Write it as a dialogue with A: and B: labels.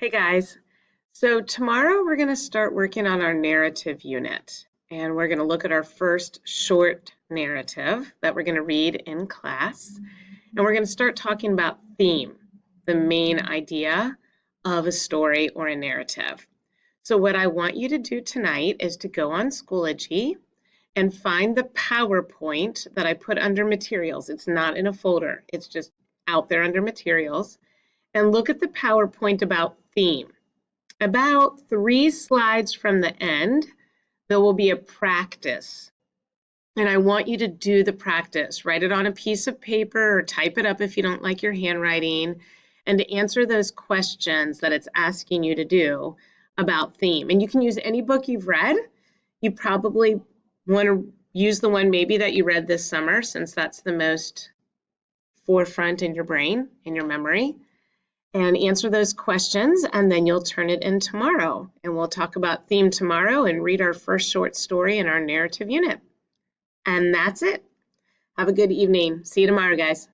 A: Hey guys. So tomorrow we're going to start working on our narrative unit, and we're going to look at our first short narrative that we're going to read in class. And we're going to start talking about theme, the main idea of a story or a narrative. So what I want you to do tonight is to go on Schoology and find the PowerPoint that I put under materials. It's not in a folder. It's just out there under materials. And look at the PowerPoint about theme. About 3 slides from the end, there will be a practice. And I want you to do the practice. Write it on a piece of paper or type it up if you don't like your handwriting, and to answer those questions that it's asking you to do about theme. And you can use any book you've read. You probably want to use the one maybe that you read this summer, since that's the most forefront in your brain, in your memory. And answer those questions, and then you'll turn it in tomorrow. And we'll talk about theme tomorrow and read our first short story in our narrative unit. And that's it. Have a good evening. See you tomorrow, guys.